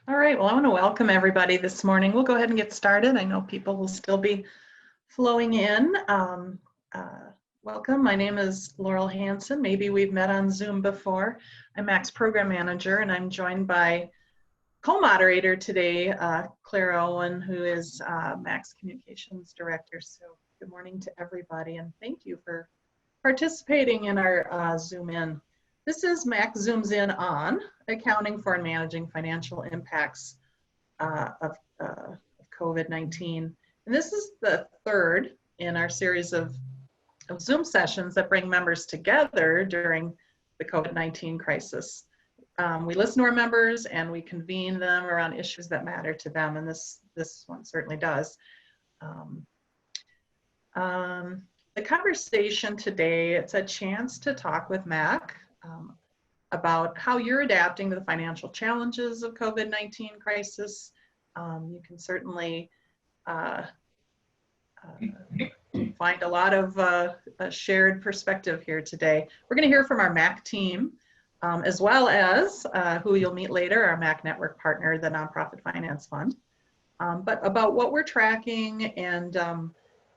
All right, well, I want to welcome everybody this morning. We'll go ahead and get started. I know people will still be flowing in. Welcome, my name is Laurel Hanson. Maybe we've met on Zoom before. I'm MACC's program manager, and I'm joined by co-moderator today, Claire Owen, who is MACC's communications director. So good morning to everybody, and thank you for participating in our Zoom in. This is MACC Zooms In on accounting for and managing financial impacts of COVID-19. And this is the third in our series of Zoom sessions that bring members together during the COVID-19 crisis. We listen to our members and we convene them around issues that matter to them, and this one certainly does. The conversation today, it's a chance to talk with MACC about how you're adapting to the financial challenges of COVID-19 crisis. You can certainly find a lot of a shared perspective here today. We're going to hear from our MACC team, as well as who you'll meet later, our MACC network partner, the Nonprofit Finance Fund, but about what we're tracking,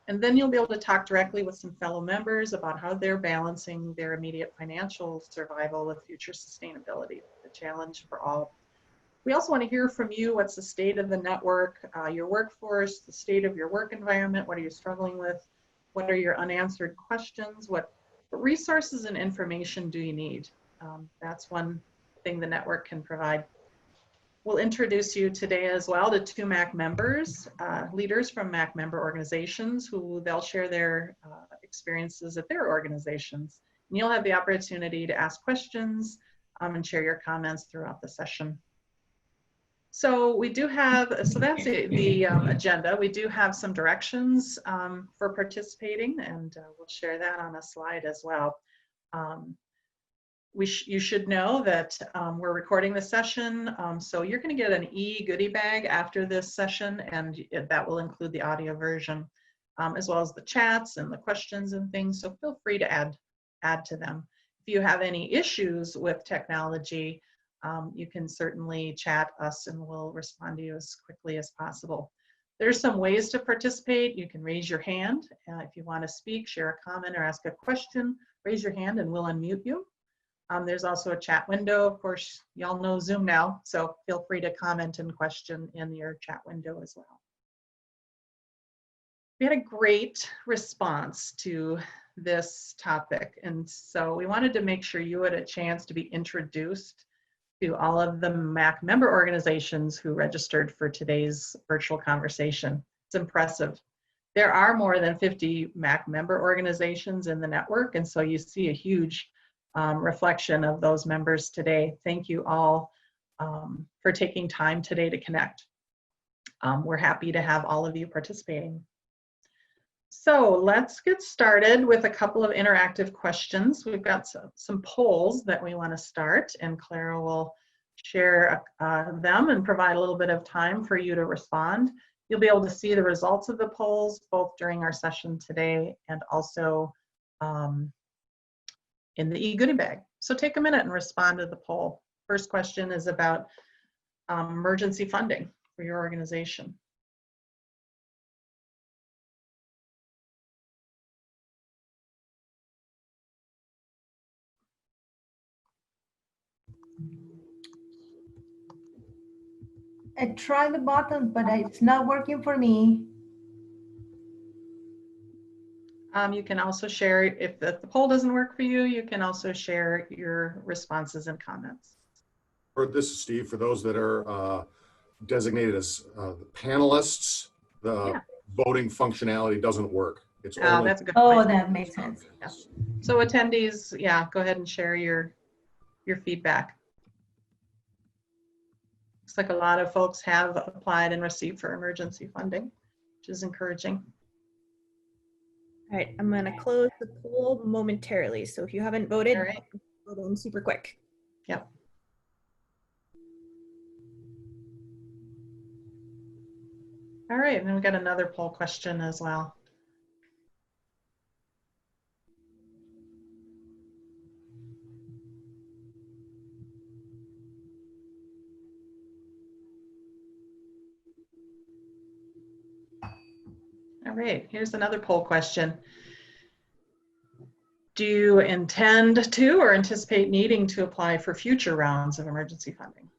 and then you'll be able to talk directly with some fellow members about how they're balancing their immediate financial survival with future sustainability, the challenge for all. We also want to hear from you. What's the state of the network, your workforce, the state of your work environment? What are you struggling with? What are your unanswered questions? What resources and information do you need? That's one thing the network can provide. We'll introduce you today as well to two MACC members, leaders from MACC member organizations, who they'll share their experiences at their organizations. And you'll have the opportunity to ask questions and share your comments throughout the session. So we do have, so that's the agenda. We do have some directions for participating, and we'll share that on a slide as well. You should know that we're recording the session, so you're going to get an e-goodie bag after this session, and that will include the audio version, as well as the chats and the questions and things, so feel free to add to them. If you have any issues with technology, you can certainly chat us and we'll respond to you as quickly as possible. There's some ways to participate. You can raise your hand. If you want to speak, share a comment, or ask a question, raise your hand and we'll unmute you. There's also a chat window. Of course, y'all know Zoom now, so feel free to comment and question in your chat window as well. We had a great response to this topic, and so we wanted to make sure you had a chance to be introduced to all of the MACC member organizations who registered for today's virtual conversation. It's impressive. There are more than 50 MACC member organizations in the network, and so you see a huge reflection of those members today. Thank you all for taking time today to connect. We're happy to have all of you participating. So let's get started with a couple of interactive questions. We've got some polls that we want to start, and Clara will share them and provide a little bit of time for you to respond. You'll be able to see the results of the polls both during our session today and also in the e-goodie bag. So take a minute and respond to the poll. First question is about emergency funding for your organization. I tried the button, but it's not working for me. You can also share, if the poll doesn't work for you, you can also share your responses and comments. This is Steve. For those that are designated as the panelists, the voting functionality doesn't work. It's only that's a good point. Oh, that makes sense. Yeah. So attendees, go ahead and share your feedback. Looks like a lot of folks have applied and received for emergency funding, which is encouraging. All right, I'm gonna close the poll momentarily. So if you haven't voted, All right. vote in super quick. Yep. All right, and then we got another poll question as well. All right, here's another poll question. Do you intend to or anticipate needing to apply for future rounds of emergency funding?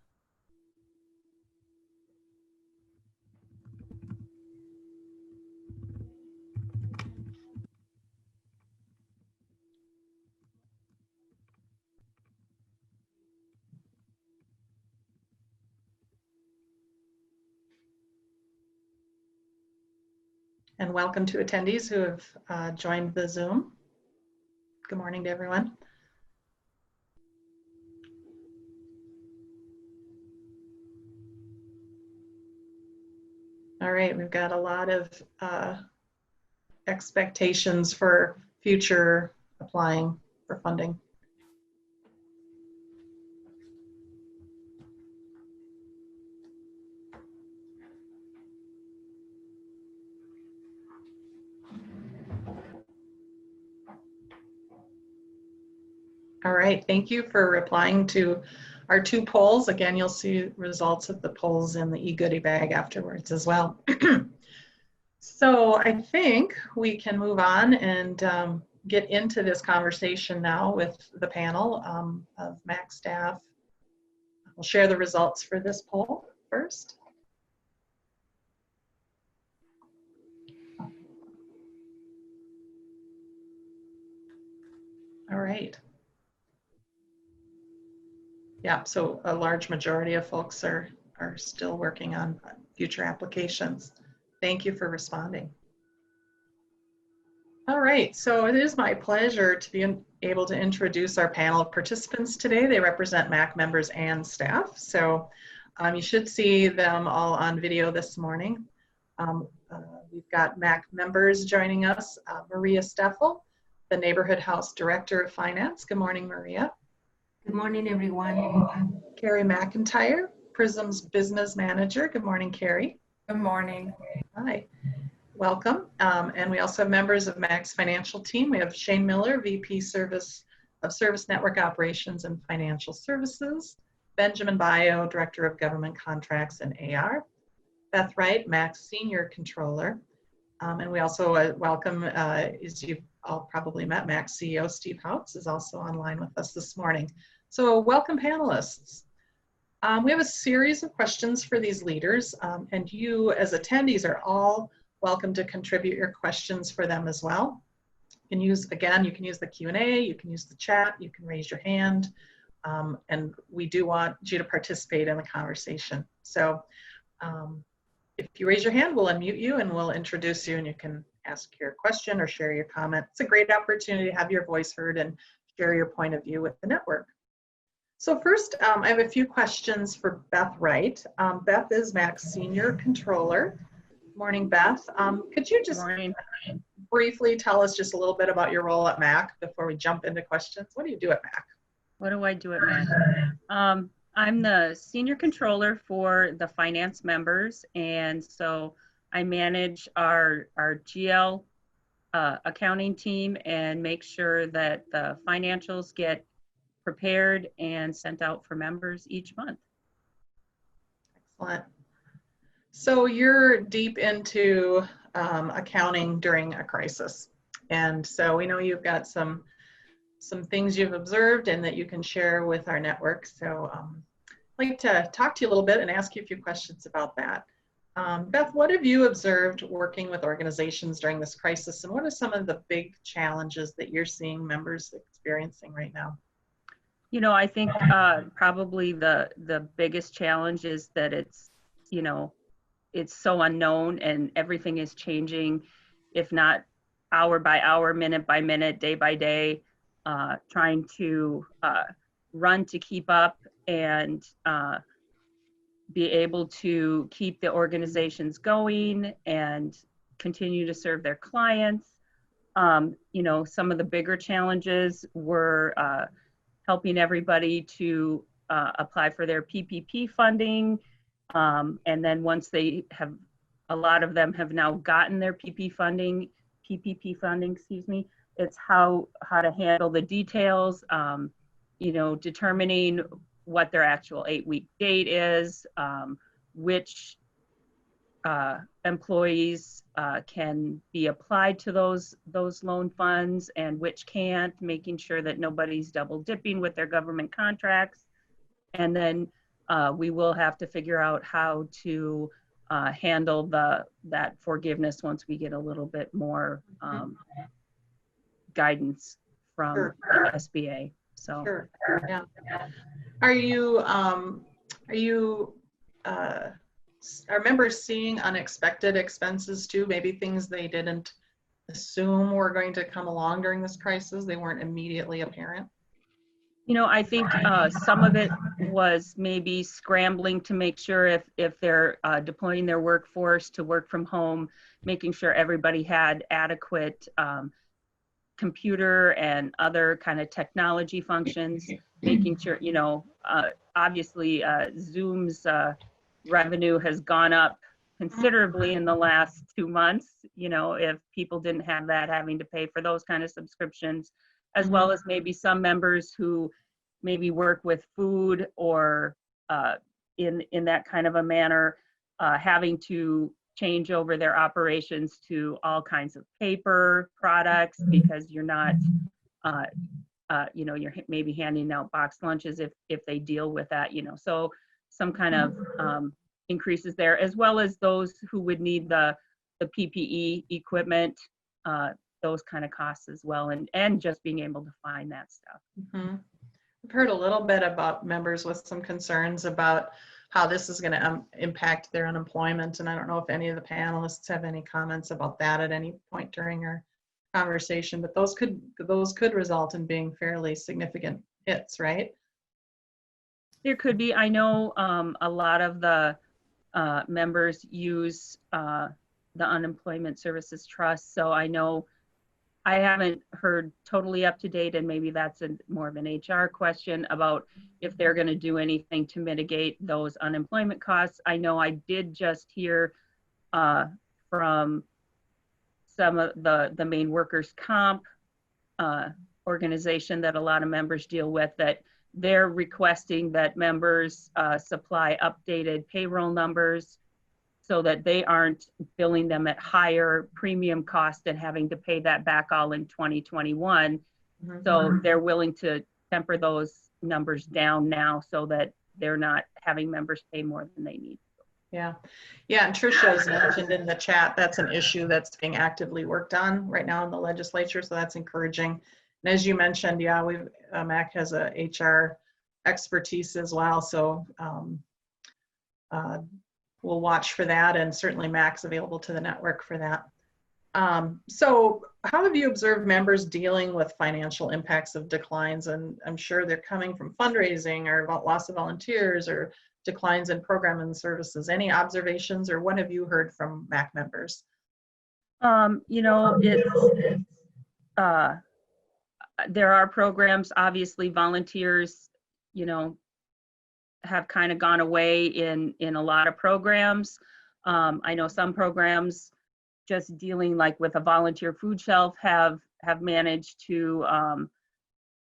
And welcome to attendees who have joined the Zoom. Good morning to everyone. All right, we've got a lot of expectations for future applying for funding. All right, thank you for replying to our 2 polls. Again, you'll see results of the polls in the e-goodie bag afterwards as well. So I think we can move on and get into this conversation now with the panel of MACC staff. We'll share the results for this poll first. All right. Yeah, so a large majority of folks are still working on future applications. Thank you for responding. All right, so it is my pleasure to be able to introduce our panel of participants today. They represent MACC members and staff. So you should see them all on video this morning. We've got MACC members joining us. Maria Steffel, the Neighborhood House Director of Finance. Good morning, Maria. Good morning, everyone. Carrie McIntyre, Prism's Business Manager. Good morning, Carrie. Good morning. Hi, welcome. And we also have members of MACC's financial team. We have Shane Miller, VP Service Network Operations and Financial Services. Benjamin Bayo, Director of Government Contracts and AR. Beth Wright, MACC's Senior Controller. And we also welcome, as you've all probably met, MACC CEO Steve Houts is also online with us this morning. So welcome, panelists. We have a series of questions for these leaders, and you as attendees are all welcome to contribute your questions for them as well. You can use, again, you can use the Q&A, you can use the chat, you can raise your hand, and we do want you to participate in the conversation. So if you raise your hand, we'll unmute you and we'll introduce you and you can ask your question or share your comment. It's a great opportunity to have your voice heard and share your point of view with the network. So first, I have a few questions for Beth Wright. Beth is MACC's Senior Controller. Morning, Beth. Could you just briefly tell us just a little bit about your role at MACC before we jump into questions? What do you do at MACC? What do I do at MACC? I'm the Senior Controller for the finance members, and so I manage our GL accounting team and make sure that the financials get prepared and sent out for members each month. Excellent. So you're deep into accounting during a crisis. And so we know you've got some things you've observed and that you can share with our network. So I'd like to talk to you a little bit and ask you a few questions about that. Beth, what have you observed working with organizations during this crisis, and what are some of the big challenges that you're seeing members experiencing right now? You know, I think probably the biggest challenge is that it's, you know, it's so unknown and everything is changing, if not hour by hour, minute by minute, day by day, trying to run to keep up and be able to keep the organizations going and continue to serve their clients. You know, some of the bigger challenges were helping everybody to apply for their PPP funding. And then once they have, a lot of them have now gotten their PPP funding, excuse me, it's how to handle the details, you know, determining what their actual 8-week date is, which employees can be applied to those loan funds and which can't, making sure that nobody's double dipping with their government contracts. And then we will have to figure out how to handle that forgiveness once we get a little bit more guidance from Sure. the SBA. So Sure. Yeah. Are members seeing unexpected expenses too? Maybe things they didn't assume were going to come along during this crisis. They weren't immediately apparent. you know, I think some of it was maybe scrambling to make sure if they're deploying their workforce to work from home, making sure everybody had adequate computer and other kind of technology functions, making sure, you know, obviously Zoom's revenue has gone up considerably in the last 2 months. You know, if people didn't have that, having to pay for those kind of subscriptions, as well as maybe some members who maybe work with food or in that kind of a manner, having to change over their operations to all kinds of paper products because you're not, you know, you're maybe handing out boxed lunches if they deal with that, you know. So some kind of increases there, as well as those who would need the PPE equipment, those kind of costs as well, and just being able to find that stuff. I've heard a little bit about members with some concerns about how this is going to impact their unemployment, and I don't know if any of the panelists have any comments about that at any point during our conversation, but those could result in being fairly significant hits, right? There could be. I know a lot of the members use the Unemployment Services Trust, so I know I haven't heard totally up to date, and maybe that's more of an HR question about if they're going to do anything to mitigate those unemployment costs. I know I did just hear from some of the main workers' comp organization that a lot of members deal with, that they're requesting that members supply updated payroll numbers so that they aren't billing them at higher premium cost and having to pay that back all in 2021. So they're willing to temper those numbers down now so that they're not having members pay more than they need. Yeah, and Tricia has mentioned in the chat that's an issue that's being actively worked on right now in the legislature, so that's encouraging. And as you mentioned, yeah, MACC has a HR expertise as well, so we'll watch for that, and certainly MACC's available to the network for that. So how have you observed members dealing with financial impacts of declines? And I'm sure they're coming from fundraising or loss of volunteers or declines in program and services. Any observations, or what have you heard from MACC members? You know, it's there are programs, obviously volunteers, you know, have kind of gone away in a lot of programs. I know some programs just dealing like with a volunteer food shelf have managed to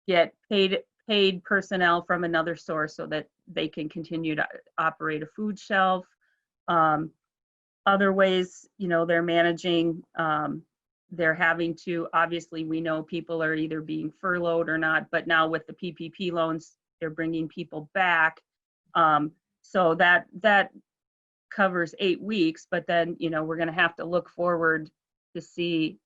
get paid personnel from another source so that they can continue to operate a food shelf. Other ways, you know, they're managing, they're having to, obviously we know people are either being furloughed or not, but now with the PPP loans, they're bringing people back. So that covers 8 weeks, but then, you know, we're going to have to look forward to see,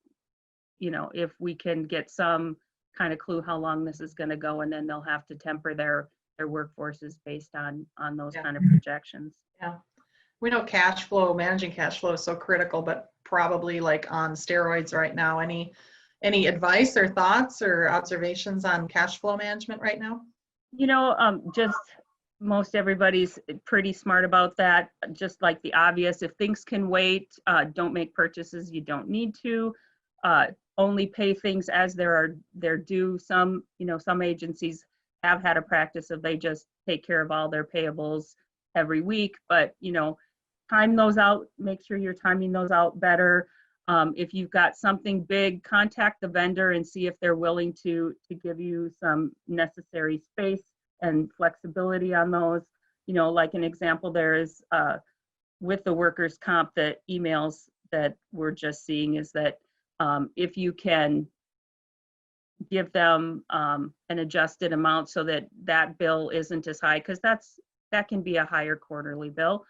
you know, if we can get some kind of clue how long this is going to go, and then they'll have to temper their workforces based on those kind of projections. Yeah, we know managing cash flow is so critical, but probably like on steroids right now. Any advice or thoughts or observations on cash flow management right now? You know, just most everybody's pretty smart about that. Just like the obvious, if things can wait, don't make purchases you don't need to. Only pay things as they're due. Some agencies have had a practice of they just take care of all their payables every week, but you know, time those out. Make sure you're timing those out better. If you've got something big, contact the vendor and see if they're willing to give you some necessary space and flexibility on those. You know, like an example, there is with the workers' comp, the emails that we're just seeing is that if you can give them an adjusted amount so that that bill isn't as high, because that can be a higher quarterly bill.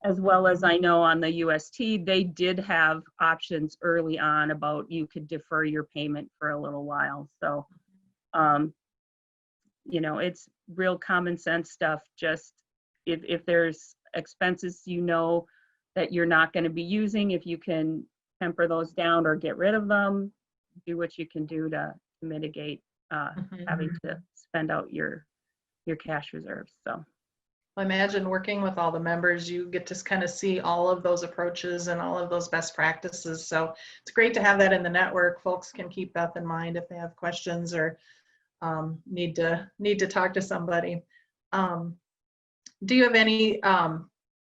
As well as I know on the UST, they did have options early on about you could defer your payment for a little while. So, you know, it's real common sense stuff. Just if there's expenses, you know, that you're not going to be using, if you can temper those down or get rid of them, do what you can do to mitigate having to spend out your cash reserves. So. I imagine working with all the members, you get to kind of see all of those approaches and all of those best practices. So it's great to have that in the network. Folks can keep Beth in mind if they have questions or need to talk to somebody. Do you have any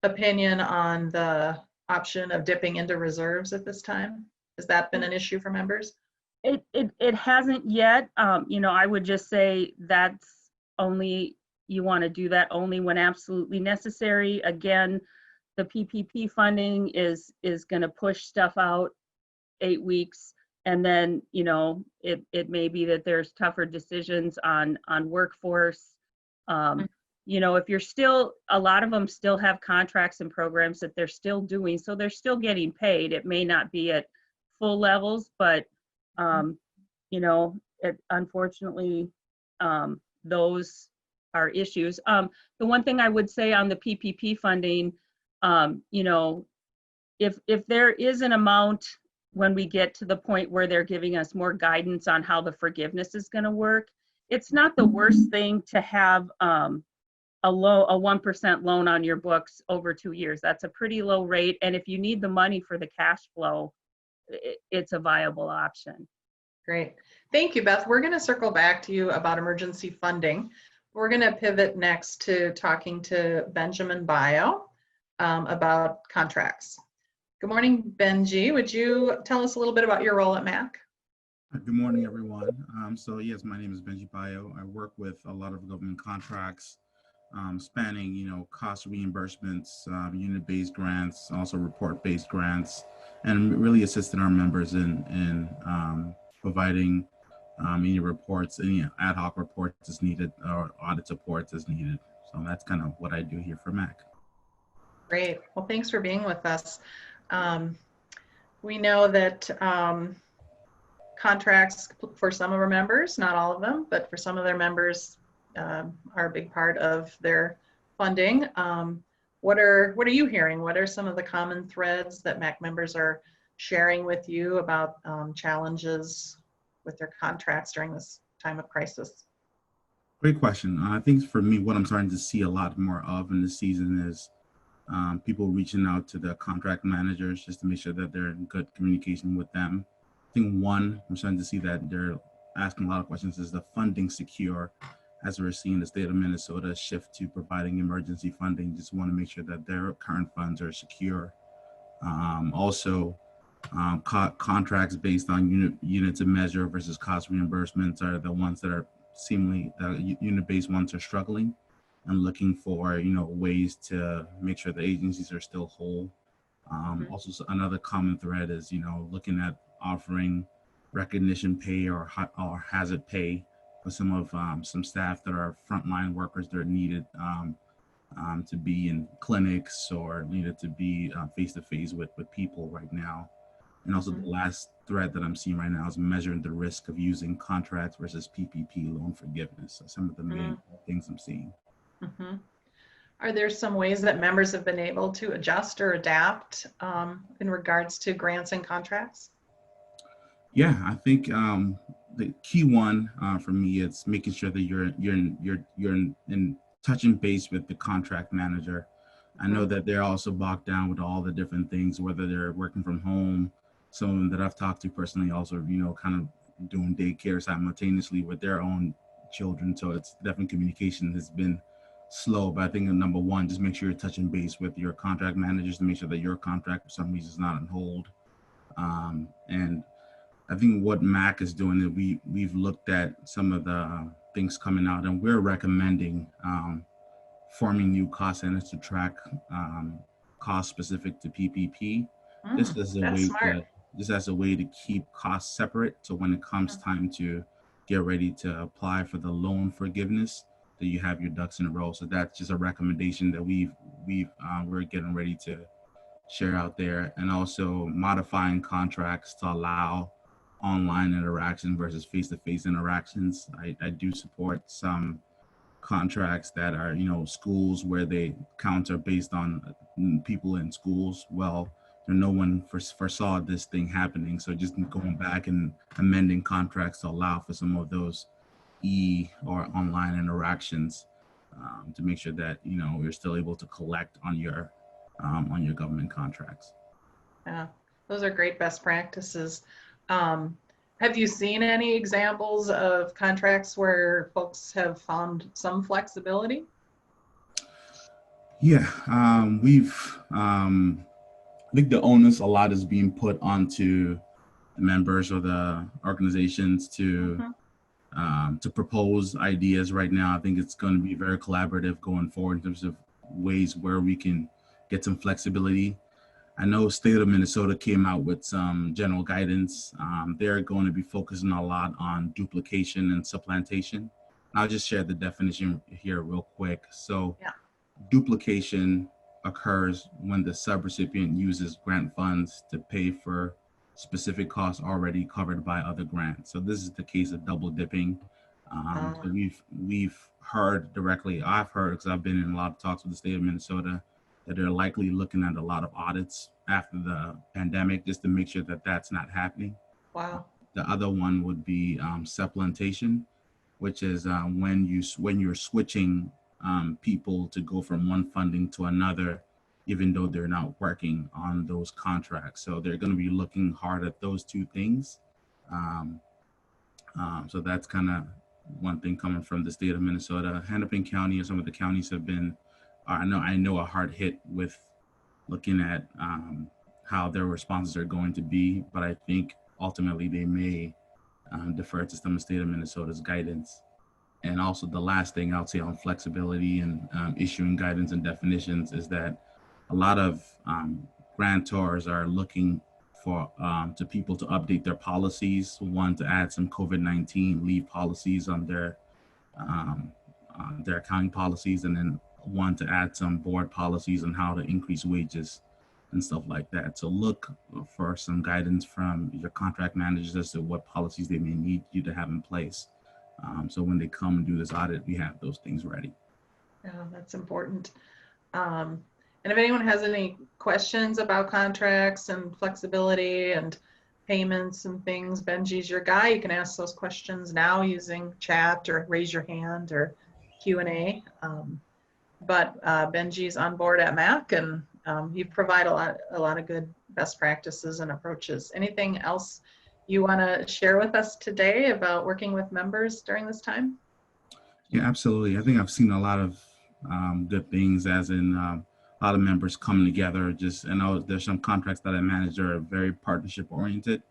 opinion on the option of dipping into reserves at this time? Has that been an issue for members? It hasn't yet. You know, I would just say that's only, you want to do that only when absolutely necessary. Again, the PPP funding is going to push stuff out 8 weeks. And then, you know, it may be that there's tougher decisions on workforce. You know, if you're still, a lot of them still have contracts and programs that they're still doing. So they're still getting paid. It may not be at full levels, but, you know, unfortunately, those are issues. The one thing I would say on the PPP funding, you know, if there is an amount when we get to the point where they're giving us more guidance on how the forgiveness is going to work, it's not the worst thing to have a 1% loan on your books over 2 years. That's a pretty low rate. And if you need the money for the cash flow, it's a viable option. Great. Thank you, Beth. We're going to circle back to you about emergency funding. We're going to pivot next to talking to Benjamin Bio about contracts. Good morning, Benji. Would you tell us a little bit about your role at MACC? Good morning, everyone. So yes, my name is Benji Bio. I work with a lot of government contracts spanning, you know, cost reimbursements, unit-based grants, also report-based grants, and really assisting our members in providing any reports, any ad hoc reports as needed, or audit supports as needed. So that's kind of what I do here for MACC. Great. Well, thanks for being with us. We know that contracts for some of our members, not all of them, but for some of their members are a big part of their funding. What are you hearing? What are some of the common threads that MACC members are sharing with you about challenges with their contracts during this time of crisis? Great question. I think for me, what I'm starting to see a lot more of in this season is people reaching out to the contract managers just to make sure that they're in good communication with them. I think one, I'm starting to see that they're asking a lot of questions, is the funding secure? As we're seeing the state of Minnesota shift to providing emergency funding, just want to make sure that their current funds are secure. Also, contracts based on units of measure versus cost reimbursements are the ones that are seemingly, the unit-based ones are struggling and looking for, you know, ways to make sure the agencies are still whole. Also, another common thread is, you know, looking at offering recognition pay or hazard pay for some staff that are frontline workers that are needed to be in clinics or needed to be face-to-face with people right now. And also the last thread that I'm seeing right now is measuring the risk of using contracts versus PPP loan forgiveness. So some of the main things I'm seeing. Are there some ways that members have been able to adjust or adapt in regards to grants and contracts? Yeah, I think the key one for me is making sure that you're in touching base with the contract manager. I know that they're also bogged down with all the different things, whether they're working from home. Some of them that I've talked to personally also, you know, kind of doing daycare simultaneously with their own children. So it's definitely communication has been slow, but I think number one, just make sure you're touching base with your contract managers to make sure that your contract for some reason is not on hold. And I think what MACC is doing is we've looked at some of the things coming out, and we're recommending forming new cost centers to track cost specific to PPP. Mm, This is a that's way smart. to just as a way to keep costs separate. So when it comes time to get ready to apply for the loan forgiveness, that you have your ducks in a row. So that's just a recommendation that we're getting ready to share out there, and also modifying contracts to allow online interaction versus face-to-face interactions. I do support some contracts that are, schools where they counts are based on people in schools. Well, no one foresaw this thing happening. So just going back and amending contracts to allow for some of those or online interactions, to make sure that, you're still able to collect on your government contracts. Yeah, those are great best practices. Have you seen any examples of contracts where folks have found some flexibility? Yeah, I think the onus a lot is being put onto the members or the organizations to propose ideas right now. I think it's going to be very collaborative going forward in terms of ways where we can get some flexibility. I know state of Minnesota came out with some general guidance. They're going to be focusing a lot on duplication and supplantation. I'll just share the definition here real quick. So duplication occurs when the subrecipient uses grant funds to pay for specific costs already covered by other grants. So this is the case of double dipping. So we've heard directly, I've heard, because I've been in a lot of talks with the state of Minnesota, that they're likely looking at a lot of audits after the pandemic just to make sure that that's not happening. Wow. The other one would be supplantation, which is when you're switching people to go from one funding to another, even though they're not working on those contracts. So they're going to be looking hard at those two things. So that's kind of one thing coming from the state of Minnesota. Hennepin County and some of the counties have been, I know a hard hit with looking at how their responses are going to be, but I think ultimately they may defer to some of the state of Minnesota's guidance. And also the last thing I'll say on flexibility and issuing guidance and definitions is that a lot of grantors are looking for to people to update their policies. One, to add some COVID-19 leave policies on their accounting policies, and then one to add some board policies on how to increase wages and stuff like that. So look for some guidance from your contract managers as to what policies they may need you to have in place. So when they come and do this audit, we have those things ready. Yeah, that's important. And if anyone has any questions about contracts and flexibility and payments and things, Benji's your guy. You can ask those questions now using chat or raise your hand or Q&A. But Benji's on board at MACC, and you provide a lot of good best practices and approaches. Anything else you want to share with us today about working with members during this time? Yeah, absolutely. I think I've seen a lot of good things, as in a lot of members coming together. I know there's some contracts that I manage that are very partnership oriented,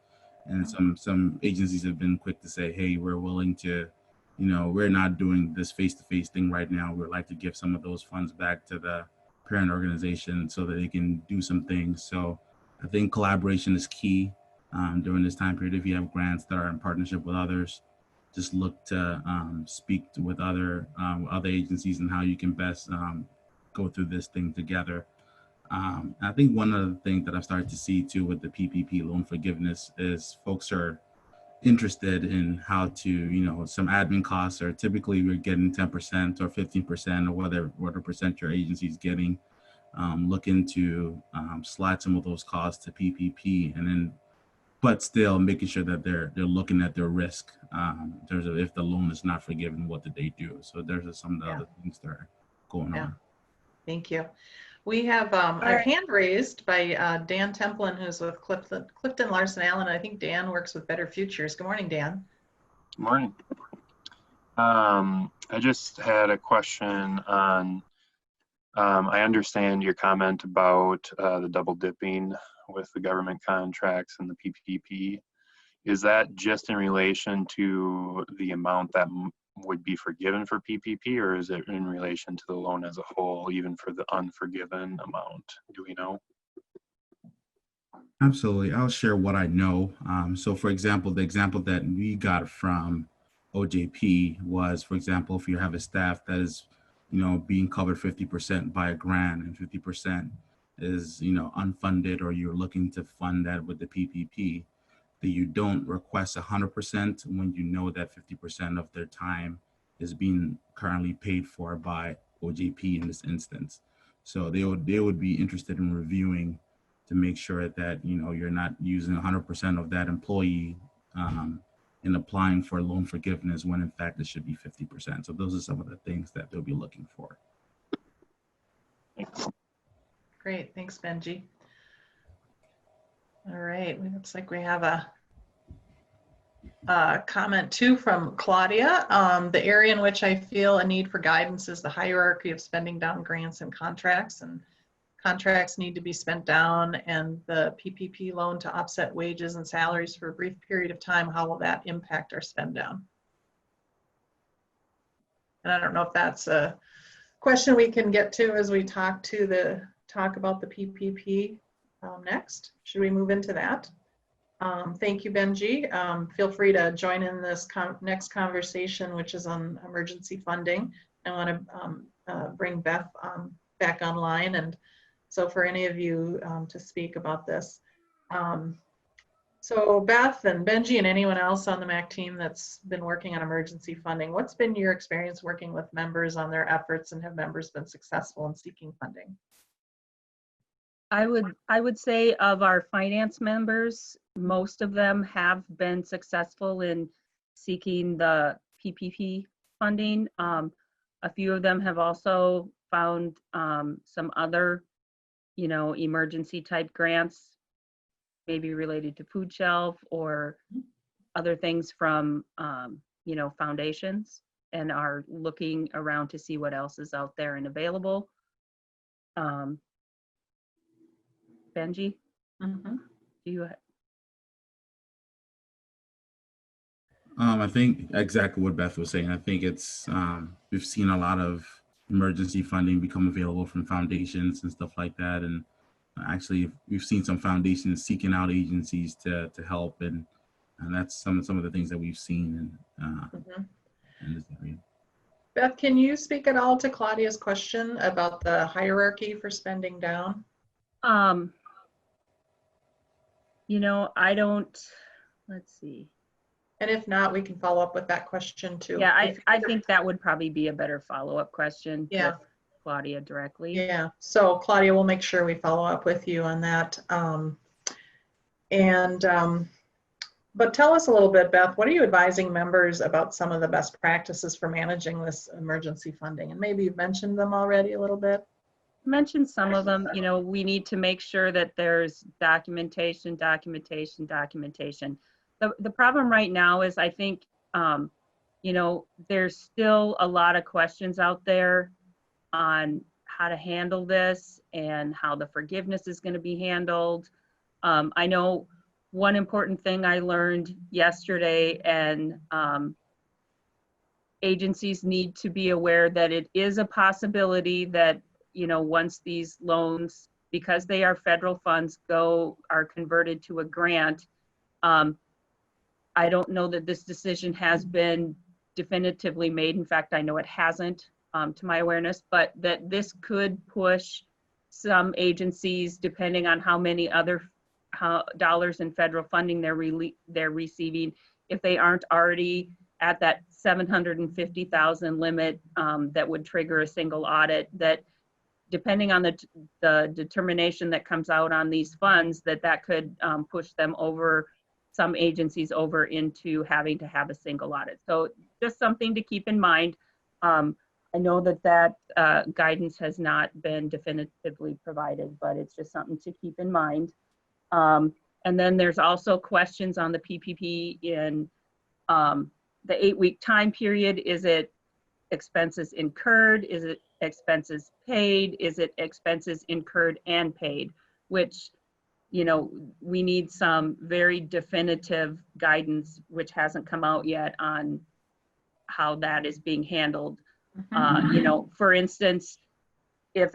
and some agencies have been quick to say, hey, we're willing to, we're not doing this face-to-face thing right now. We'd like to give some of those funds back to the parent organization so that they can do some things. So I think collaboration is key during this time period. If you have grants that are in partnership with others, just look to speak with other agencies and how you can best go through this thing together. I think one other thing that I've started to see too with the PPP loan forgiveness is folks are interested in how to, some admin costs are typically we're getting 10% or 15% or whatever percent your agency is getting. Looking to slide some of those costs to PPP, and then but still making sure that they're looking at their risk in terms of if the loan is not forgiven, what did they do? So there's some of the other things that are going on. Thank you. We have a hand raised by Dan Templin, who's with Clifton Larson Allen. I think Dan works with Better Futures. Good morning, Dan. Good morning. I just had a question on, I understand your comment about the double dipping with the government contracts and the PPP. Is that just in relation to the amount that would be forgiven for PPP, or is it in relation to the loan as a whole, even for the unforgiven amount? Do we know? Absolutely. I'll share what I know. So for example, the example that we got from OJP was, for example, if you have a staff that is, being covered 50% by a grant and 50% is, unfunded, or you're looking to fund that with the PPP, that you don't request 100% when you know that 50% of their time is being currently paid for by OJP in this instance. So they would be interested in reviewing to make sure that you're not using 100% of that employee in applying for loan forgiveness, when in fact it should be 50%. So those are some of the things that they'll be looking for. Great, thanks, Benji. All right, looks like we have a comment too from Claudia. The area in which I feel a need for guidance is the hierarchy of spending down grants and contracts need to be spent down, and the PPP loan to offset wages and salaries for a brief period of time. How will that impact our spend down? And I don't know if that's a question we can get to as we talk about the PPP next. Should we move into that? Thank you, Benji. Feel free to join in this next conversation, which is on emergency funding. I want to bring Beth back online, and so for any of you to speak about this. So Beth and Benji and anyone else on the MACC team that's been working on emergency funding, what's been your experience working with members on their efforts, and have members been successful in seeking funding? I would say of our finance members, most of them have been successful in seeking the PPP funding. A few of them have also found some other, emergency type grants, maybe related to food shelf or other things from, foundations, and are looking around to see what else is out there and available. Benji, do you? I think exactly what Beth was saying. I think it's, we've seen a lot of emergency funding become available from foundations and stuff like that. And actually, we've seen some foundations seeking out agencies to help. And that's some of the things that we've seen in this area. Beth, can you speak at all to Claudia's question about the hierarchy for spending down? I don't, let's see. And if not, we can follow up with that question too. Yeah, I think that would probably be a better follow-up question with Claudia directly. Yeah, so Claudia, we'll make sure we follow up with you on that. But tell us a little bit, Beth, what are you advising members about some of the best practices for managing this emergency funding? And maybe you've mentioned them already a little bit. Mentioned some of them. We need to make sure that there's documentation. The problem right now is, I think, there's still a lot of questions out there on how to handle this and how the forgiveness is going to be handled. I know one important thing I learned yesterday, and agencies need to be aware that it is a possibility that, once these loans, because they are federal funds, are converted to a grant, I don't know that this decision has been definitively made. In fact, I know it hasn't, to my awareness, but that this could push some agencies, depending on how many other dollars in federal funding they're receiving, if they aren't already at that 750,000 limit that would trigger a single audit, that depending on the determination that comes out on these funds, that could push them over, some agencies over, into having to have a single audit. So just something to keep in mind. I know that guidance has not been definitively provided, but it's just something to keep in mind. And then there's also questions on the PPP in the 8-week time period. Is it expenses incurred? Is it expenses paid? Is it expenses incurred and paid? Which, we need some very definitive guidance, which hasn't come out yet, on how that is being handled. Mhm. You know, for instance, if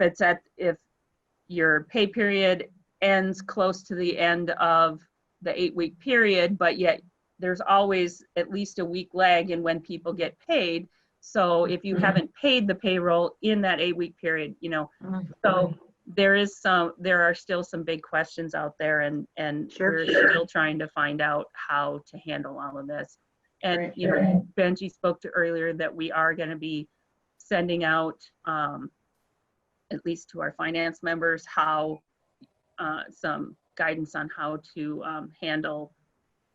your pay period ends close to the end of the 8-week period, but yet there's always at least a week lag in when people get paid. So if you haven't paid the payroll in that 8-week period, you know, so there are still some big questions out there, and Sure. we're still trying to find out how to handle all of this. And, Right. you know, Benji spoke to earlier that we are going to be sending out, at least to our finance members, how some guidance on how to handle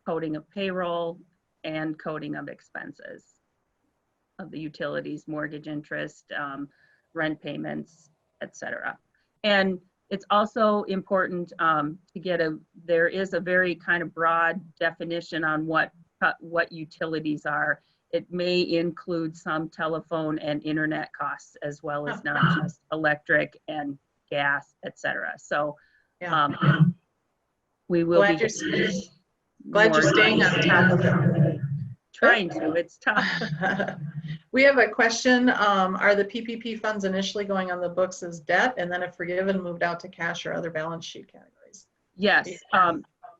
coding of payroll and coding of expenses of the utilities, mortgage interest, rent payments, etc. And it's also important to get there is a very kind of broad definition on what utilities are. It may include some telephone and internet costs, as well as not just electric and gas, etc. So Yeah. we will Glad be you're staying on top of it. trying to. It's tough. We have a question. Are the PPP funds initially going on the books as debt and then if forgiven, moved out to cash or other balance sheet categories? Yes.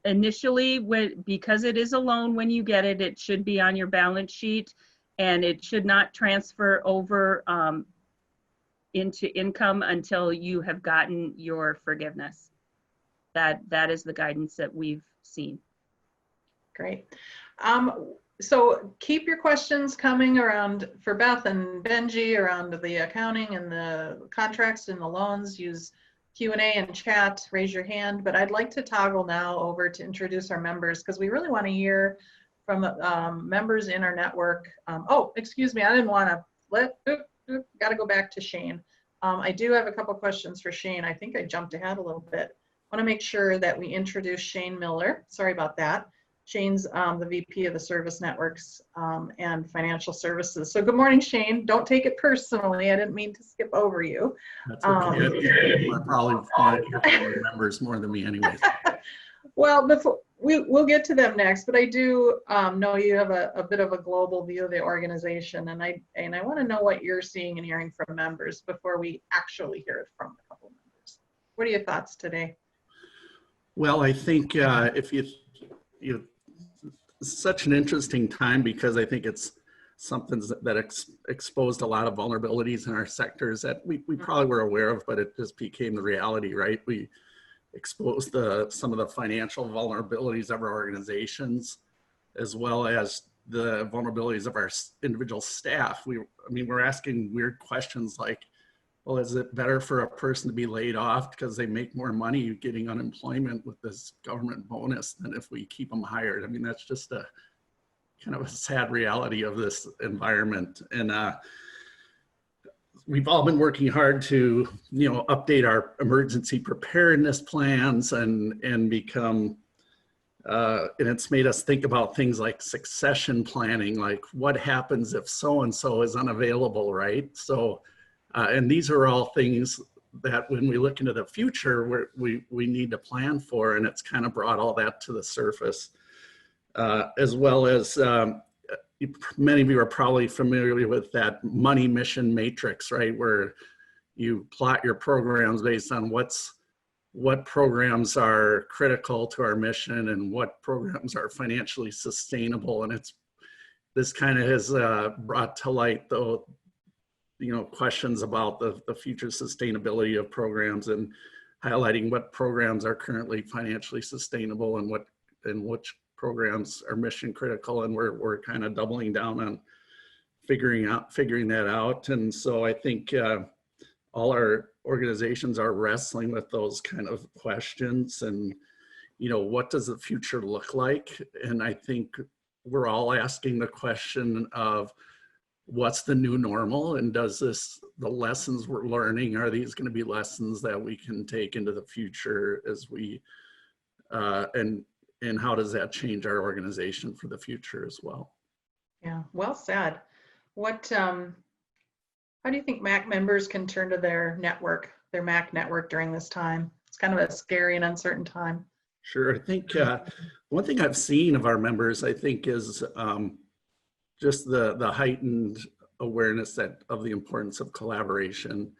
Initially, because it is a loan, when you get it, it should be on your balance sheet, and it should not transfer over into income until you have gotten your forgiveness. That is the guidance that we've seen. Great. So keep your questions coming around for Beth and Benji around the accounting and the contracts and the loans. Use Q&A and chat, raise your hand, but I'd like to toggle now over to introduce our members because we really want to hear from members in our network. Oh, excuse me, I didn't want to got to go back to Shane. I do have a couple questions for Shane. I think I jumped ahead a little bit. I want to make sure that we introduce Shane Miller. Sorry about that. Shane's the VP of the Service Networks and Financial Services. So good morning, Shane. Don't take it personally. I didn't mean to skip over you. That's okay. I probably want to hear from the members more than me anyways. Well, before we'll get to them next, but I do know you have a bit of a global view of the organization, and I want to know what you're seeing and hearing from members before we actually hear it from a couple members. What are your thoughts today? Well, I think if you such an interesting time because I think it's something that exposed a lot of vulnerabilities in our sectors that we probably were aware of, but it just became the reality, right? We exposed some of the financial vulnerabilities of our organizations, as well as the vulnerabilities of our individual staff. We're asking weird questions like, well, is it better for a person to be laid off because they make more money getting unemployment with this government bonus than if we keep them hired? I mean, that's just a kind of a sad reality of this environment. And we've all been working hard to, update our emergency preparedness plans and become, and it's made us think about things like succession planning, like what happens if so-and-so is unavailable, right? So, and these are all things that when we look into the future, we need to plan for, and it's kind of brought all that to the surface, as well as many of you are probably familiar with that money mission matrix, right? Where you plot your programs based on what programs are critical to our mission and what programs are financially sustainable. And this kind of has brought to light though, questions about the future sustainability of programs and highlighting what programs are currently financially sustainable and which programs are mission critical. And we're kind of doubling down on figuring that out. And so I think all our organizations are wrestling with those kind of questions and, what does the future look like? And I think we're all asking the question of, what's the new normal, and the lessons we're learning, are these going to be lessons that we can take into the future as we and how does that change our organization for the future as well? Yeah, well said. How do you think MACC members can turn to their MACC network during this time? It's kind of a scary and uncertain time. Sure. I think one thing I've seen of our members, I think, is just the heightened awareness of the importance of collaboration,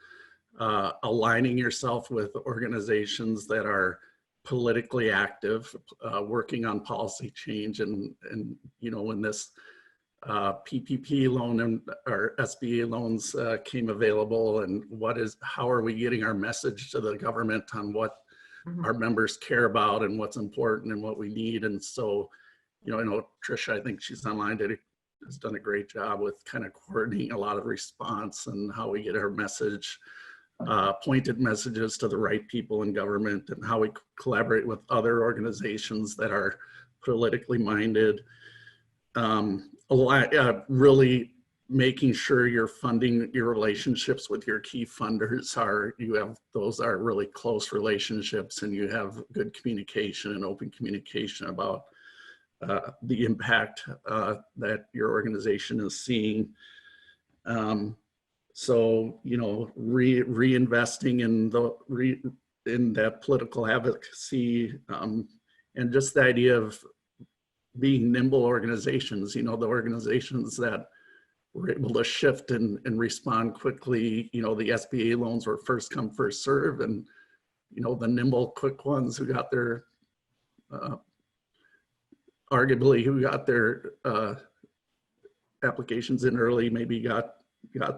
aligning yourself with organizations that are politically active, working on policy change, and when this PPP loan or SBA loans came available, and how are we getting our message to the government on what our members care about and what's important and what we need. And so, I know Tricia, I think she's online, has done a great job with kind of coordinating a lot of response and how we get our message, pointed messages to the right people in government, and how we collaborate with other organizations that are politically minded. Really making sure you're funding your relationships with your key funders those are really close relationships, and you have good communication and open communication about the impact that your organization is seeing. So, reinvesting in that political advocacy, and just the idea of being nimble organizations, the organizations that were able to shift and respond quickly. The SBA loans were first come, first serve, and the nimble, quick ones who got their applications in early, maybe got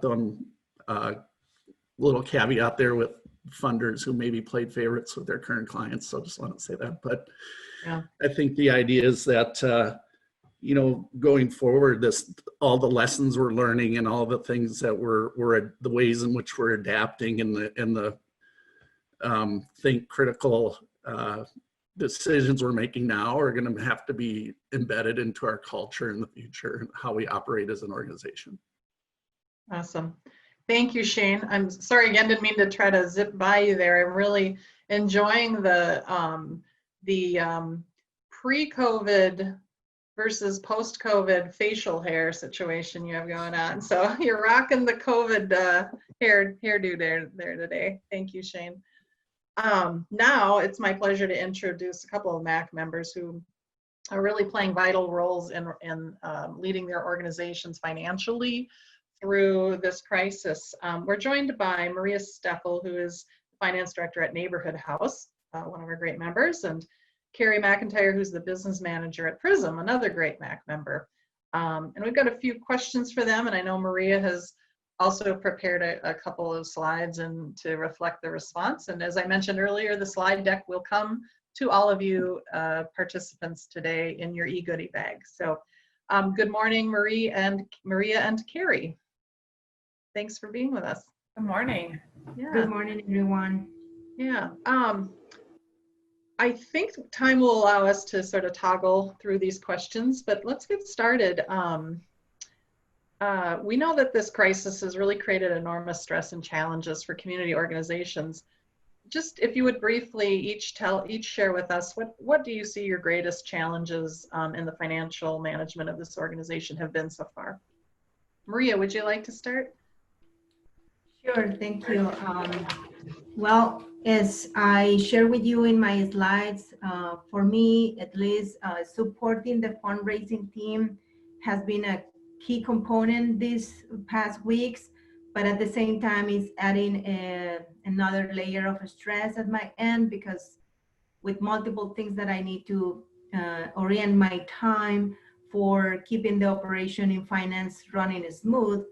them. Little caveat there with funders who maybe played favorites with their current clients. So just want to say that. But yeah, I think the idea is that going forward, all the lessons we're learning and all the things that we're the ways in which we're adapting and the think critical decisions we're making now are going to have to be embedded into our culture in the future and how we operate as an organization. Awesome. Thank you, Shane. I'm sorry again, didn't mean to try to zip by you there. I'm really enjoying the pre-COVID versus post-COVID facial hair situation you have going on. So you're rocking the COVID hairdo there today. Thank you, Shane. Now it's my pleasure to introduce a couple of MACC members who are really playing vital roles in leading their organizations financially through this crisis. We're joined by Maria Steffel, who is Finance Director at Neighborhood House, one of our great members, and Carrie McIntyre, who's the Business Manager at Prism, another great MACC member. And we've got a few questions for them, and I know Maria has also prepared a couple of slides to reflect the response. And as I mentioned earlier, the slide deck will come to all of you participants today in your e-goodie bag. So good morning, Maria and Carrie. Thanks for being with us. Good morning. Yeah. Good morning, everyone. Yeah. I think time will allow us to sort of toggle through these questions, but let's get started. We know that this crisis has really created enormous stress and challenges for community organizations. Just if you would briefly each share with us, what do you see your greatest challenges in the financial management of this organization have been so far? Maria, would you like to start? Sure, thank you. Well, as I share with you in my slides, for me, at least, supporting the fundraising team has been a key component these past weeks, but at the same time, it's adding another layer of stress at my end, because with multiple things that I need to orient my time for keeping the operation in finance running smooth,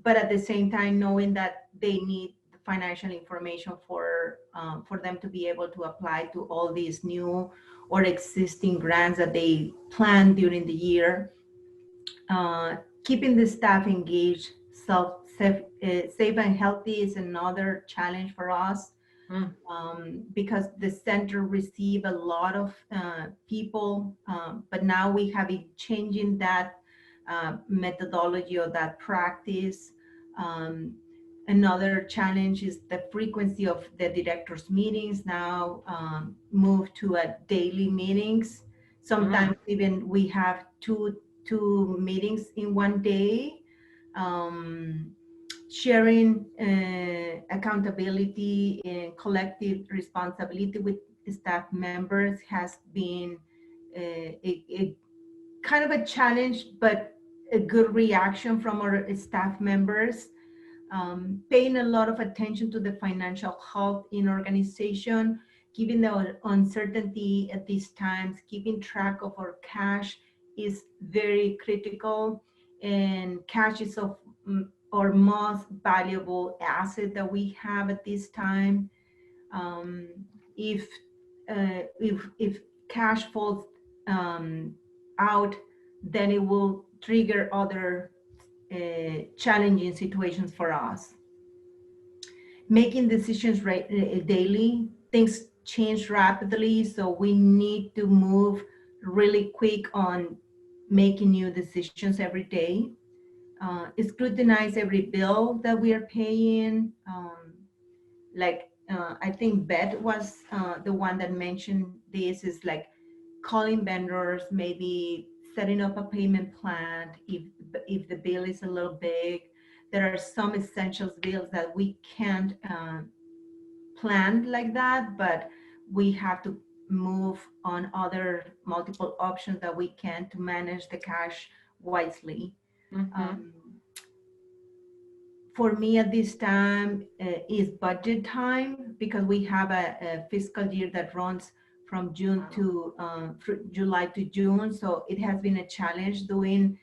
but at the same time knowing that they need the financial information for them to be able to apply to all these new or existing grants that they plan during the year. Keeping the staff engaged, safe and healthy is another challenge for us, because the center receive a lot of people, but now we have been changing that methodology or that practice. Another challenge is the frequency of the directors' meetings now moved to a daily meetings. Sometimes even we have two meetings in one day. Sharing accountability and collective responsibility with staff members has been kind of a challenge, but a good reaction from our staff members. Paying a lot of attention to the financial health in organization, given the uncertainty at these times, keeping track of our cash is very critical, and cash is of our most valuable asset that we have at this time. If cash falls out, then it will trigger other challenging situations for us. Making decisions daily, things change rapidly, so we need to move really quick on making new decisions every day. Scrutinize every bill that we are paying. I think Beth was the one that mentioned this, is like calling vendors, maybe setting up a payment plan if the bill is a little big. There are some essentials bills that we can't plan like that, but we have to move on other multiple options that we can to manage the cash wisely. For me at this time is budget time, because we have a fiscal year that runs from June to July to June. So it has been a challenge doing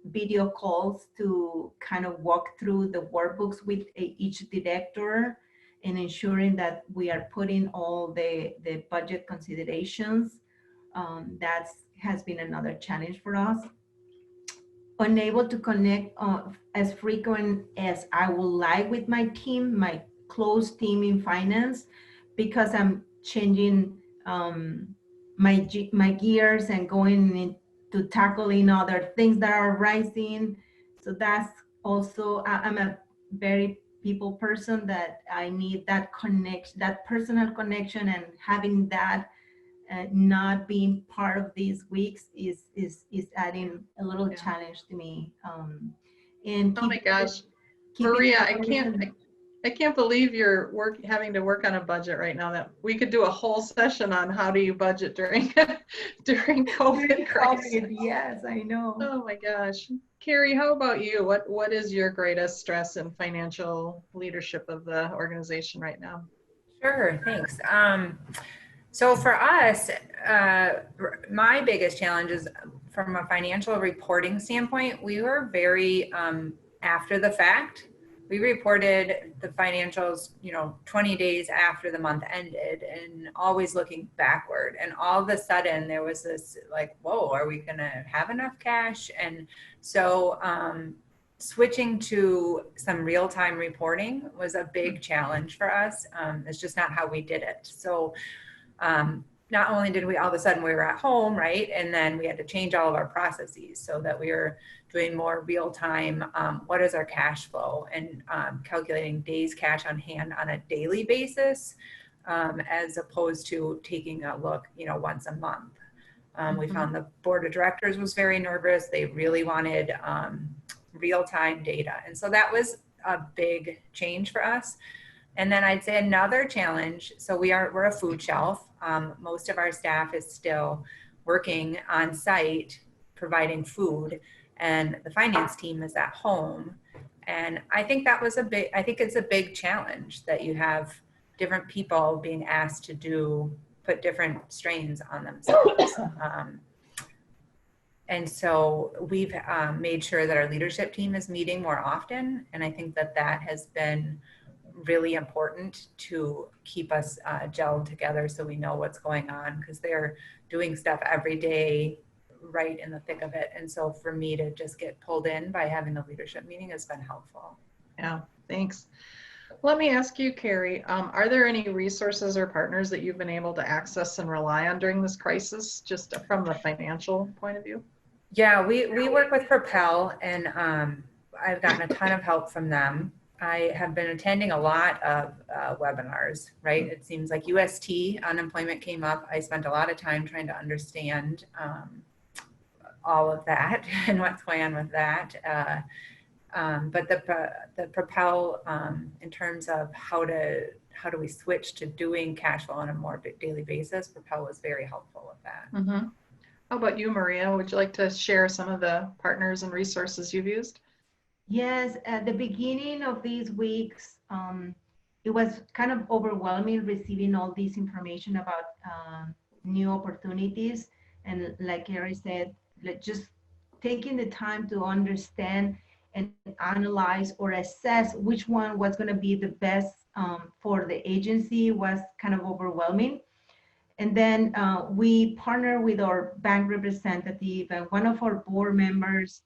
video calls to kind of walk through the workbooks with each director and ensuring that we are putting all the budget considerations. That has been another challenge for us. Unable to connect as frequent as I would like with my team, my close team in finance, because I'm changing my gears and going into tackling other things that are rising. So that's also, I'm a very people person, that I need that connection, that personal connection, and having that not being part of these weeks is adding a little challenge to me. And oh my gosh, Maria, I can't believe you're having to work on a budget right now. That we could do a whole session on how do you budget during during COVID crisis. Yes, I know. Oh my gosh, Carrie, how about you? What is your greatest stress in financial leadership of the organization right now? Sure, thanks. So for us, my biggest challenge is from a financial reporting standpoint. We were very after the fact. We reported the financials, 20 days after the month ended, and always looking backward. And all of a sudden there was this like, whoa, are we gonna have enough cash? And so switching to some real-time reporting was a big challenge for us. It's just not how we did it. So not only did we all of a sudden we were at home, right? And then we had to change all of our processes so that we were doing more real time. What is our cash flow, and calculating days cash on hand on a daily basis, as opposed to taking a look, once a month. We found the board of directors was very nervous. They really wanted real time data. And so that was a big change for us. And then I'd say another challenge, so we're a food shelf. Most of our staff is still working on site, providing food, and the finance team is at home. And I think that was it's a big challenge that you have different people being asked to put different strains on themselves. And so we've made sure that our leadership team is meeting more often. And I think that has been really important to keep us gelled together so we know what's going on, because they're doing stuff every day right in the thick of it. And so for me to just get pulled in by having the leadership meeting has been helpful. Yeah, thanks. Let me ask you, Carrie, are there any resources or partners that you've been able to access and rely on during this crisis, just from the financial point of view? Yeah, we work with Propel, and I've gotten a ton of help from them. I have been attending a lot of webinars, right? It seems like UST unemployment came up. I spent a lot of time trying to understand all of that and what's going on with that. But the Propel, in terms of how do we switch to doing cash flow on a more daily basis, Propel was very helpful with that. Mm-hmm. How about you, Maria? Would you like to share some of the partners and resources you've used? Yes, at the beginning of these weeks, it was kind of overwhelming receiving all this information about new opportunities. And like Gary said, just taking the time to understand and analyze or assess which one was going to be the best for the agency was kind of overwhelming. And then we partner with our bank representative, and one of our board members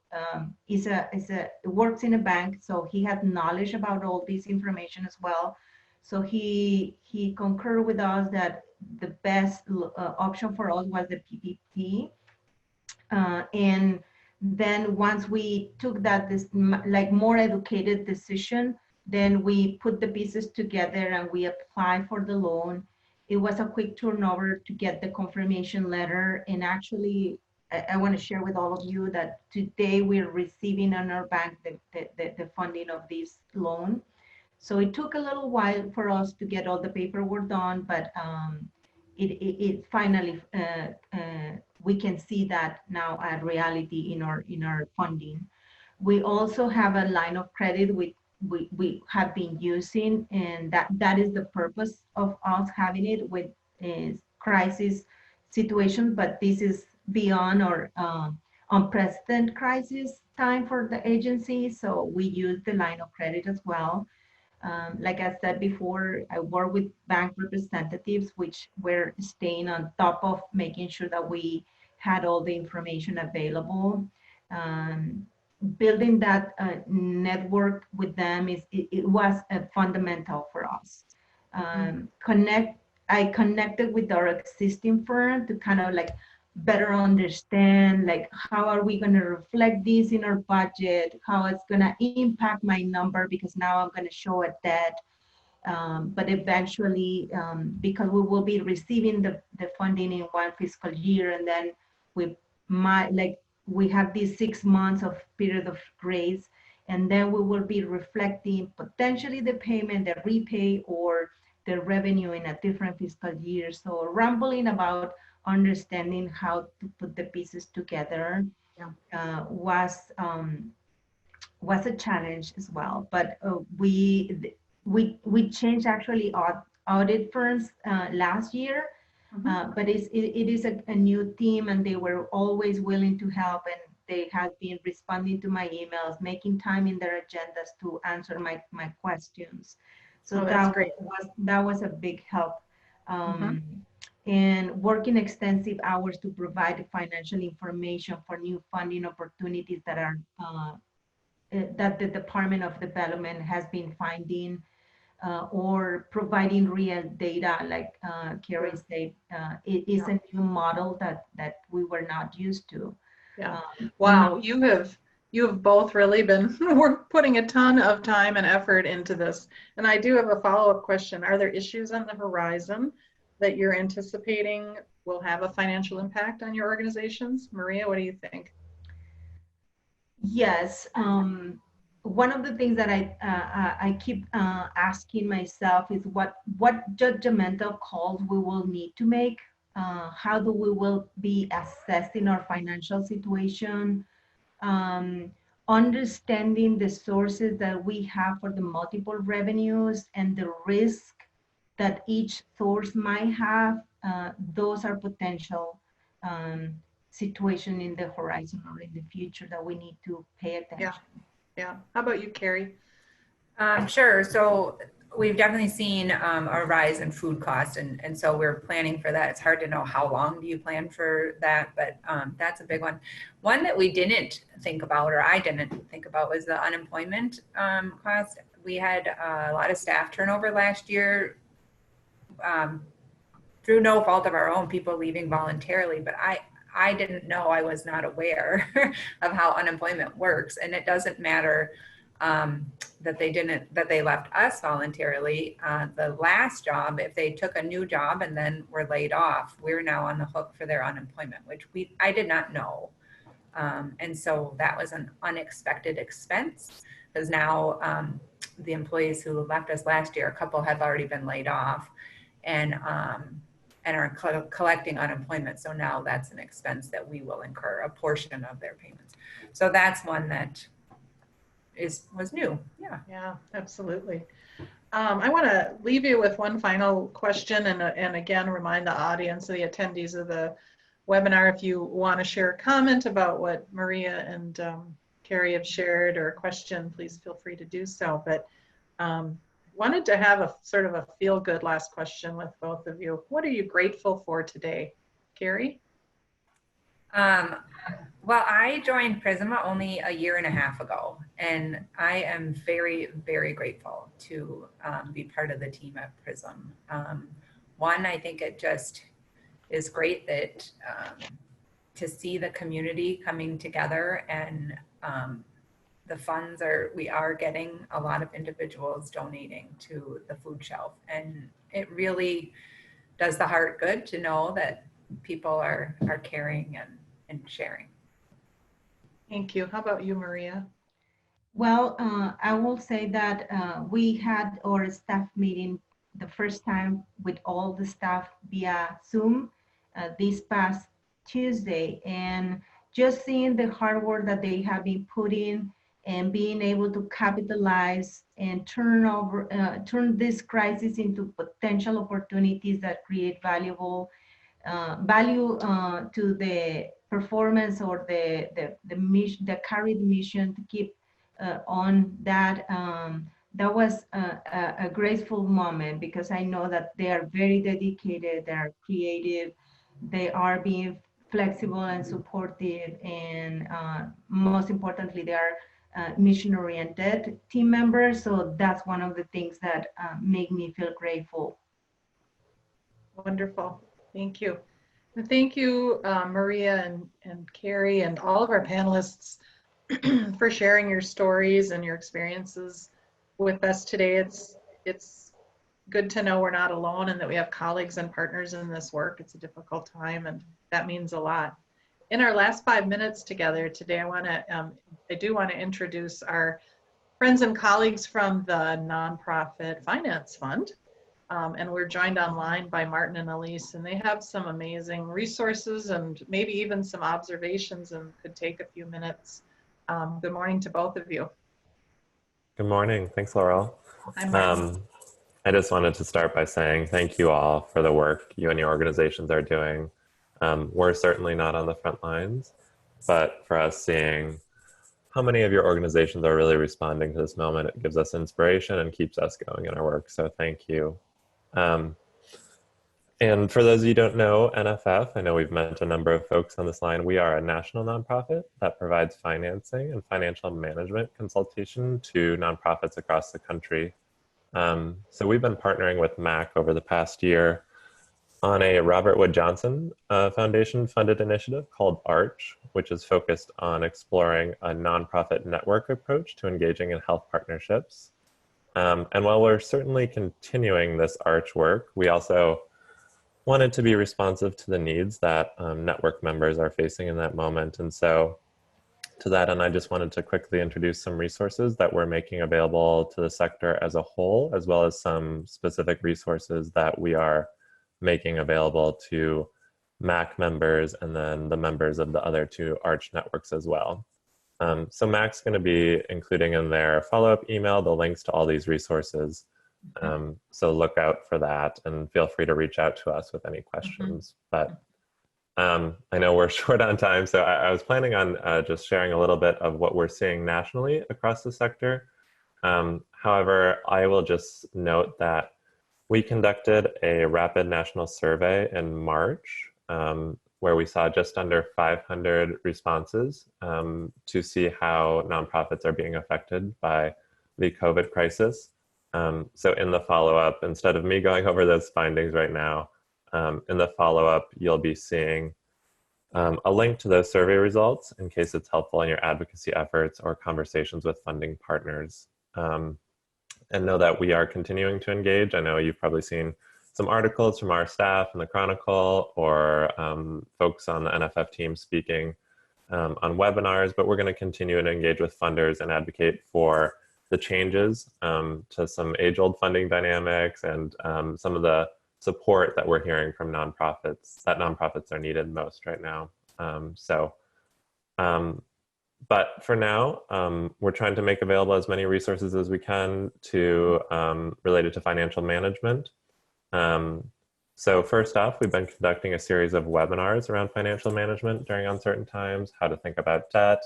works in a bank, so he had knowledge about all this information as well. So he concurred with us that the best option for us was the PPP. And then once we took that like more educated decision, then we put the pieces together and we applied for the loan. It was a quick turnover to get the confirmation letter. And actually, I want to share with all of you that today we're receiving on our bank the funding of this loan. So it took a little while for us to get all the paperwork done, but it finally, we can see that now a reality in our funding. We also have a line of credit we have been using, and that is the purpose of us having it with crisis situation, but this is beyond our unprecedented crisis time for the agency, so we use the line of credit as well. Like I said before, I work with bank representatives, which were staying on top of making sure that we had all the information available. Building that network with them it was fundamental for us. I connected with our existing firm to kind of like better understand like how are we going to reflect this in our budget, how it's going to impact my number, because now I'm going to show a debt. But eventually, because we will be receiving the funding in one fiscal year, and then we have these 6 months of period of grace, and then we will be reflecting potentially the payment, the repay, or the revenue in a different fiscal year. So rambling about understanding how to put the pieces together was a challenge as well. But we changed actually audit firms last year. But it is a new team, and they were always willing to help, and they have been responding to my emails, making time in their agendas to answer my questions. So that was a big help. And working extensive hours to provide financial information for new funding opportunities that are that the Department of Development has been finding. Or providing real data, like Carrie said, it is a new model that we were not used to. Yeah. Wow, you have both really been putting a ton of time and effort into this. And I do have a follow-up question. Are there issues on the horizon that you're anticipating will have a financial impact on your organizations? Maria, what do you think? Yes. One of the things that I keep asking myself is what judgmental calls we will need to make. How do we will be assessing our financial situation, understanding the sources that we have for the multiple revenues and the risk that each source might have. Those are potential situation in the horizon or in the future that we need to pay attention. Yeah. How about you, Carrie? Sure. So we've definitely seen a rise in food costs, and so we're planning for that. It's hard to know how long do you plan for that, but that's a big one. One that we didn't think about, or I didn't think about, was the unemployment cost. We had a lot of staff turnover last year through no fault of our own, people leaving voluntarily, but I didn't know, I was not aware of how unemployment works. And it doesn't matter that they left us voluntarily. The last job, if they took a new job and then were laid off, we're now on the hook for their unemployment, which I did not know. And so that was an unexpected expense, because now the employees who left us last year, a couple have already been laid off. And and are collecting unemployment. So now that's an expense that we will incur, a portion of their payments. So that's one that was new. Yeah. Yeah, absolutely. I want to leave you with one final question, and again, remind the audience, the attendees of the webinar, if you want to share a comment about what Maria and Carrie have shared, or a question, please feel free to do so. But wanted to have a sort of a feel-good last question with both of you. What are you grateful for today? Carrie? Well, I joined Prisma only a year and a half ago, and I am very, very grateful to be part of the team at Prism. One, I think it just is great that to see the community coming together, and the funds we are getting a lot of individuals donating to the food shelf, and it really does the heart good to know that people are caring and sharing. Thank you. How about you, Maria? Well, I will say that we had our staff meeting the first time with all the staff via Zoom this past Tuesday, and just seeing the hard work that they have been putting and being able to capitalize and turn this crisis into potential opportunities that create value to the performance, or the mission, the carried mission to keep on that. That was a graceful moment, because I know that they are very dedicated, they are creative, they are being flexible and supportive, and most importantly, they are mission-oriented team members. So that's one of the things that make me feel grateful. Wonderful. Thank you. And thank you, Maria and Carrie, and all of our panelists for sharing your stories and your experiences with us today. It's good to know we're not alone, and that we have colleagues and partners in this work. It's a difficult time, and that means a lot. In our last 5 minutes together today, I do want to introduce our friends and colleagues from the Nonprofit Finance Fund. And we're joined online by Martin and Elise, and they have some amazing resources and maybe even some observations, and could take a few minutes. Good morning to both of you. Good morning. Thanks, Laurel. Hi, Martin. I just wanted to start by saying thank you all for the work you and your organizations are doing. We're certainly not on the front lines, but for us, seeing how many of your organizations are really responding to this moment, it gives us inspiration and keeps us going in our work. So thank you. And for those of you who don't know NFF, I know we've met a number of folks on this line. We are a national nonprofit that provides financing and financial management consultation to nonprofits across the country. So we've been partnering with MACC over the past year on a Robert Wood Johnson Foundation funded initiative called ARCH, which is focused on exploring a nonprofit network approach to engaging in health partnerships. And while we're certainly continuing this ARCH work, we also wanted to be responsive to the needs that network members are facing in that moment. And so to that end, I just wanted to quickly introduce some resources that we're making available to the sector as a whole, as well as some specific resources that we are making available to MACC members and then the members of the other two ARCH networks as well. So MACC's going to be including in their follow-up email the links to all these resources. So look out for that, and feel free to reach out to us with any questions. But I know we're short on time, so I was planning on just sharing a little bit of what we're seeing nationally across the sector. However, I will just note that we conducted a rapid national survey in March, where we saw just under 500 responses to see how nonprofits are being affected by the COVID crisis. So in the follow-up, instead of me going over those findings right now, in the follow-up, you'll be seeing a link to those survey results in case it's helpful in your advocacy efforts or conversations with funding partners. And know that we are continuing to engage. I know you've probably seen some articles from our staff in the Chronicle, or folks on the NFF team speaking on webinars, but we're going to continue to engage with funders and advocate for the changes to some age-old funding dynamics and some of the support that we're hearing from nonprofits, that nonprofits are needed most right now. But for now, we're trying to make available as many resources as we can to related to financial management. So first off, we've been conducting a series of webinars around financial management during uncertain times, how to think about debt,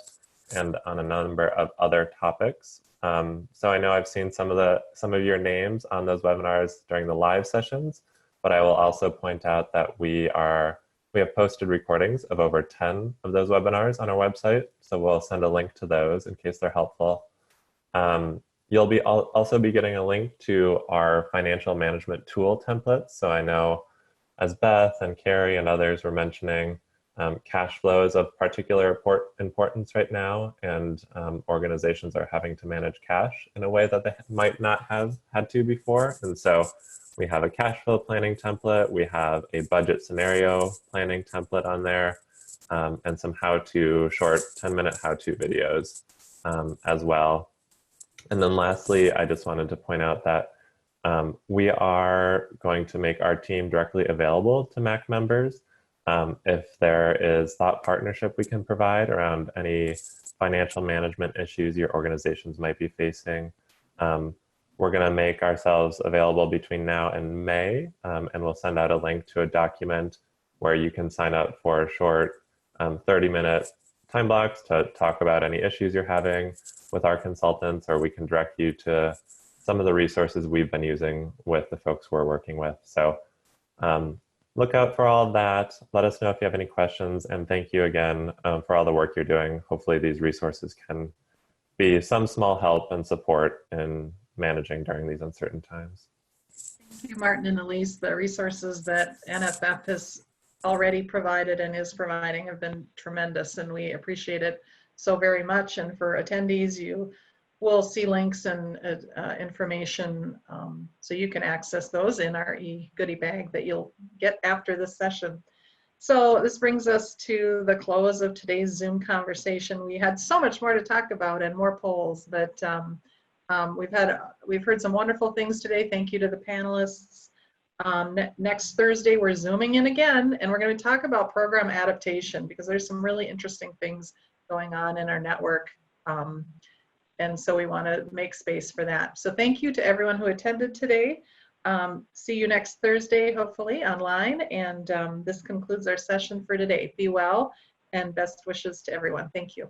and on a number of other topics. So I know I've seen some of your names on those webinars during the live sessions, but I will also point out that we have posted recordings of over 10 of those webinars on our website. So we'll send a link to those in case they're helpful. You'll also be getting a link to our financial management tool templates. So I know, as Beth and Carrie and others were mentioning, cash flow is of particular importance right now, and organizations are having to manage cash in a way that they might not have had to before. And so we have a cash flow planning template, we have a budget scenario planning template on there, and some short 10-minute how-to videos as well. And then lastly, I just wanted to point out that we are going to make our team directly available to MACC members. If there is thought partnership we can provide around any financial management issues your organizations might be facing, we're going to make ourselves available between now and May, and we'll send out a link to a document where you can sign up for short 30-minute time blocks to talk about any issues you're having with our consultants, or we can direct you to some of the resources we've been using with the folks we're working with. So look out for all of that. Let us know if you have any questions, and thank you again for all the work you're doing. Hopefully these resources can be some small help and support in managing during these uncertain times. Thank you, Martin and Elise. The resources that NFF has already provided and is providing have been tremendous, and we appreciate it so very much. And for attendees, you will see links and information so you can access those in our e-goodie bag that you'll get after this session. So this brings us to the close of today's Zoom conversation. We had so much more to talk about and more polls, but we've heard some wonderful things today. Thank you to the panelists. Next Thursday, we're Zooming in again, and we're going to talk about program adaptation, because there's some really interesting things going on in our network. And so we want to make space for that. So thank you to everyone who attended today. See you next Thursday, hopefully online. And this concludes our session for today. Be well, and best wishes to everyone. Thank you.